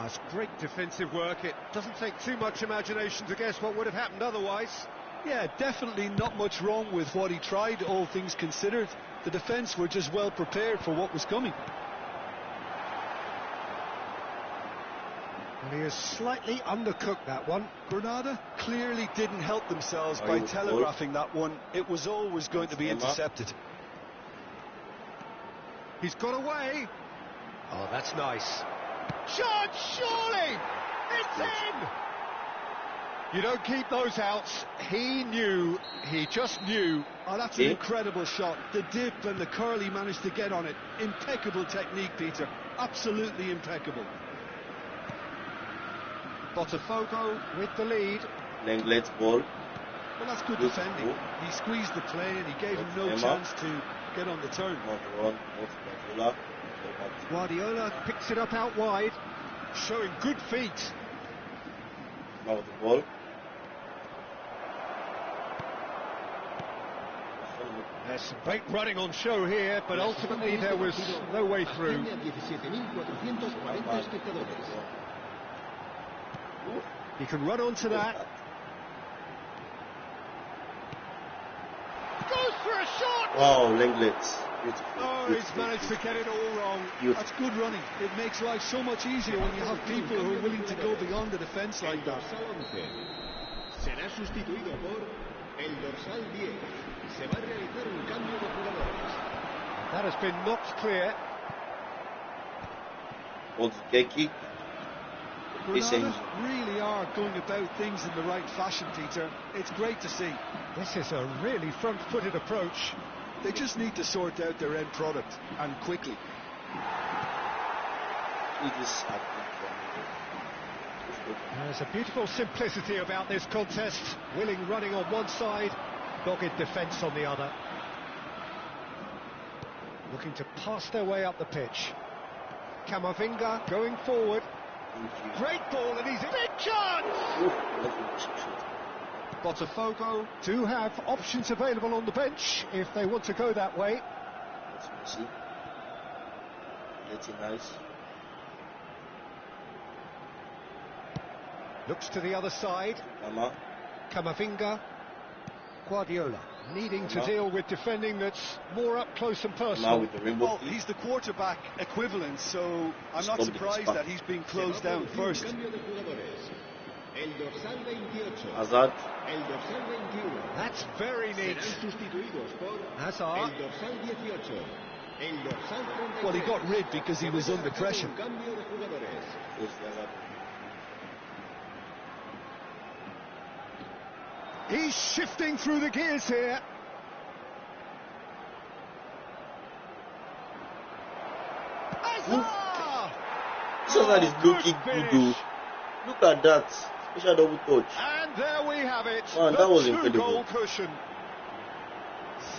It's great defensive work. It doesn't take too much imagination to guess what would have happened otherwise. Yeah, definitely not much wrong with what he tried, all things considered. The defence were just well prepared for what was coming. And he has slightly undercooked that one. Granada clearly didn't help themselves by telegraphing that one. It was always going to be intercepted. He's got away. Oh, that's nice. Shot, surely! It's in! You don't keep those outs. He knew, he just knew. Oh, that's an incredible shot. The dip and the curl he managed to get on it. Impeccable technique, Peter. Absolutely impeccable. Botafogo with the lead. Lenglet's ball. Well, that's good defending. He squeezed the play and he gave him no chance to get on the turn. Guardiola picks it up out wide, showing good feet. Now the ball. There's some great running on show here, but ultimately there was no way through. He can run onto that. Goes for a shot! Wow, Lenglet. Beautiful. Oh, he's managed to get it all wrong. That's good running. It makes life so much easier when you have people who are willing to go beyond the defence like that. Será sustituido por el dorsal 10. Se va a realizar un cambio de jugadores. That has been knocked clear. Holds the kick. Granada really are going about things in the right fashion, Peter. It's great to see. This is a really front-footed approach. They just need to sort out their end product, and quickly. There's a beautiful simplicity about this contest. Willing running on one side, dogged defence on the other. Looking to pass their way up the pitch. Camavinga going forward. Great ball, and he's in. Big chance! Botafogo do have options available on the bench if they want to go that way. That's Messi. That's nice. Looks to the other side. Camavinga. Guardiola needing to deal with defending that's more up close and personal. With the well, he's the quarterback equivalent, so I'm not surprised that he's been closed down first. Hazard. That's very neat. Hazard. Well, he got rid because he was under pressure. He's shifting through the gears here. Hazard is looking good. Look at that. Special double touch. And there we have it. Man, that was incredible. Goal cushion.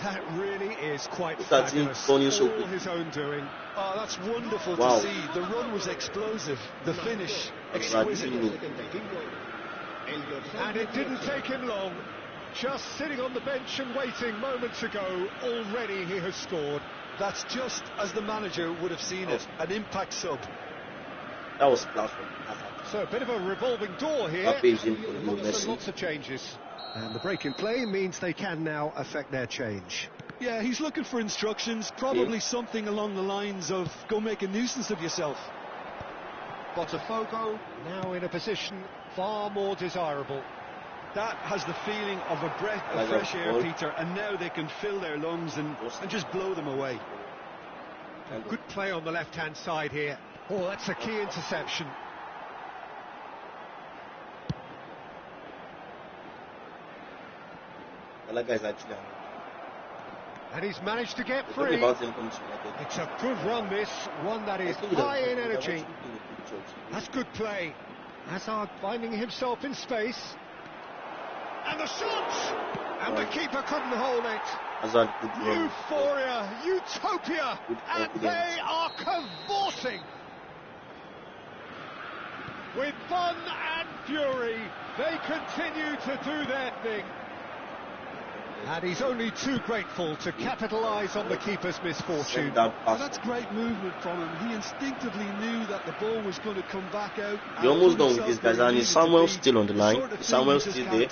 That really is quite Look at him turning so quick. all his own doing. Oh, that's wonderful to see. The run was explosive. The finish exquisite. And it didn't take him long. Just sitting on the bench and waiting moments ago, already he has scored. That's just as the manager would have seen it. An impact sub. That was class. So a bit of a revolving door here. Lots of changes. And the break in play means they can now affect their change. Yeah, he's looking for instructions, probably something along the lines of go make a nuisance of yourself. Botafogo now in a position far more desirable. That has the feeling of a breath of fresh air, Peter, and now they can fill their lungs and just blow them away. Good play on the left-hand side here. Oh, that's a key interception. And he's managed to get free. It's a good run, this. One that is high in energy. That's good play. Hazard finding himself in space. And the shot! And the keeper couldn't hold it. Hazard, Euphoria, utopia, and they are cavorting. With fun and fury, they continue to do their thing. And he's only too grateful to capitalise on the keeper's misfortune. That's great movement from him. He instinctively knew that the ball was going to come back out. You're almost done with this, guys, and is Samuel still on the line? Samuel's still there.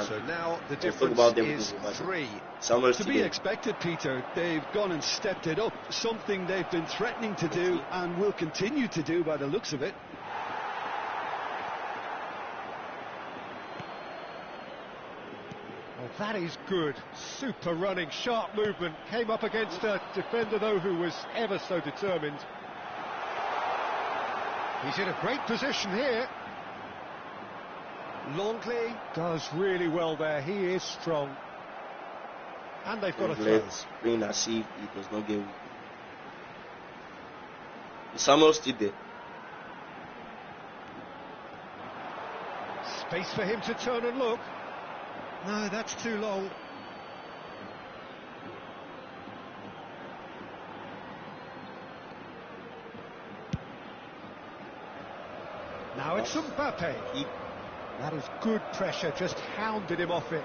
So now the difference is 3. To be expected, Peter. They've gone and stepped it up. Something they've been threatening to do and will continue to do by the looks of it. Well, that is good. Super running, sharp movement. Came up against a defender, though, who was ever so determined. He's in a great position here. Longley does really well there. He is strong. And they've got a throw. Playing as if he does not get weak. Samuel still there. Space for him to turn and look. No, that's too long. Now it's Mbappe. That is good pressure, just hounded him off it.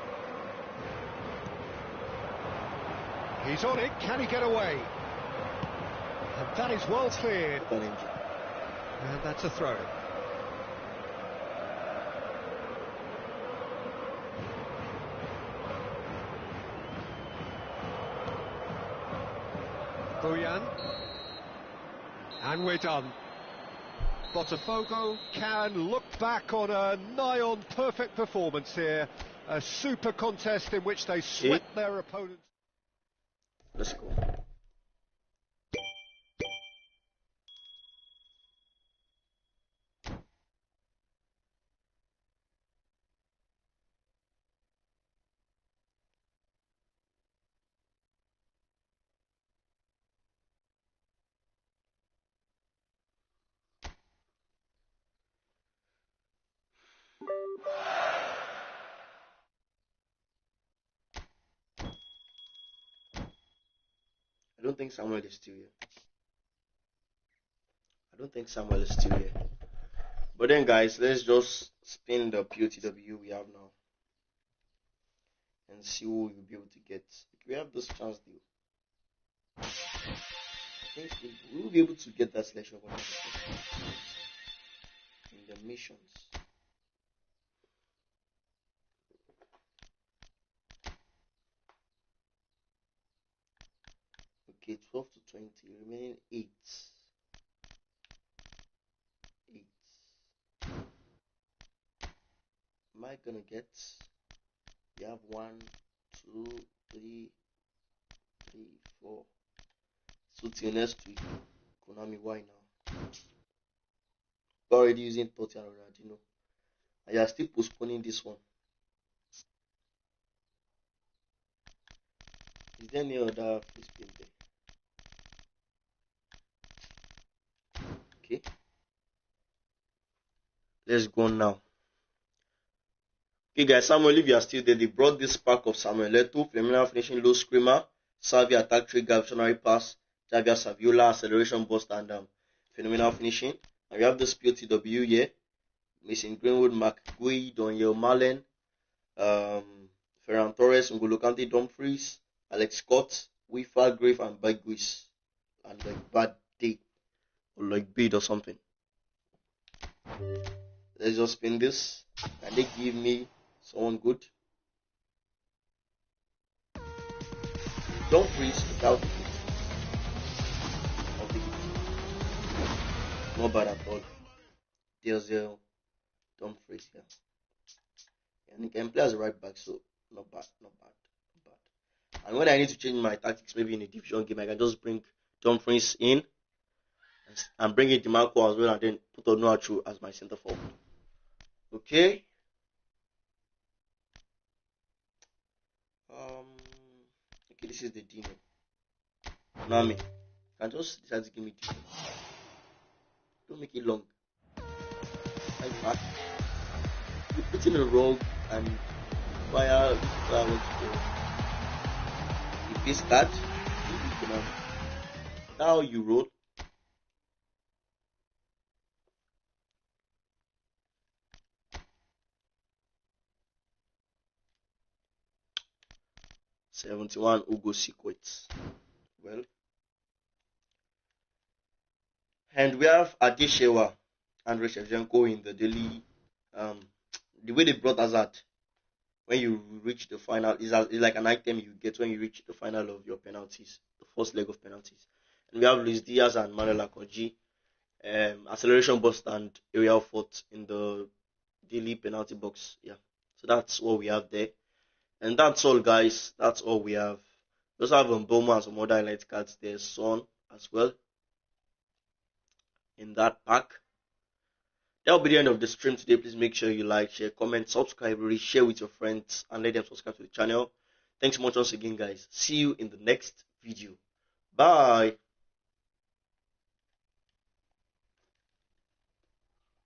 He's on it, can he get away? And that is well cleared. And that's a throw. Boyan. And we're done. Botafogo can look back on a nigh-on perfect performance here. A super contest in which they swept their opponents. Let's go. I don't think Samuel is still here. But then, guys, let's just spin the POTW we have now and see who we'll be able to get. We have this chance deal. I think we will be able to get that selection in the missions. Okay, 12 to 20, remaining 8. Am I gonna get? We have 1, 2, 3, 4. So till next week. Konami, why now? We're already using Totti and Ronaldinho. And you are still postponing this one. Is there any other free spin there? Okay. Let's go now. Okay, guys, Samuel, if you are still there, they brought this pack of Samuel Eto'o, phenomenal finishing, low screamer, Savvy attack trigger, visionary pass, Javier Saviola, acceleration burst, and phenomenal finishing. And we have this POTW here. Mason Greenwood, McGuey, Daniel Malen, Ferran Torres, N'Golo Kante, Dumfries, Alex Scott, Wifa, Grave, and Baguis. And like Bad Day. Or like Bid or something. Let's just spin this. Can they give me someone good? Dumfries without it. Not bad at all. There's Dumfries here. And he can play as a right back, so not bad. And when I need to change my tactics, maybe in a division game, I can just bring Dumfries in and bring in DiMarco as well, and then put Onuachu as my center forward. Okay. Okay, this is the Dino. Nami, can just decide to give me Dino. Don't make it long. Like that. You put in a rogue and fire what to do. If this card, now you roll. $71 Ugo Secrets. Well, and we have Adeshewa and Shevchenko in the daily. The way they brought Hazard when you reach the final is like an item you get when you reach the final of your penalties, the first leg of penalties. And we have Luis Diaz and Manuel Akonji, acceleration burst and aerial fault in the daily penalty box. Yeah, so that's what we have there. And that's all, guys. That's all we have. We also have Mboma and some other highlight cards there, Son as well in that pack. That'll be the end of the stream today. Please make sure you like, share, comment, subscribe, really share with your friends, and let them subscribe to the channel. Thanks so much once again, guys. See you in the next video. Bye.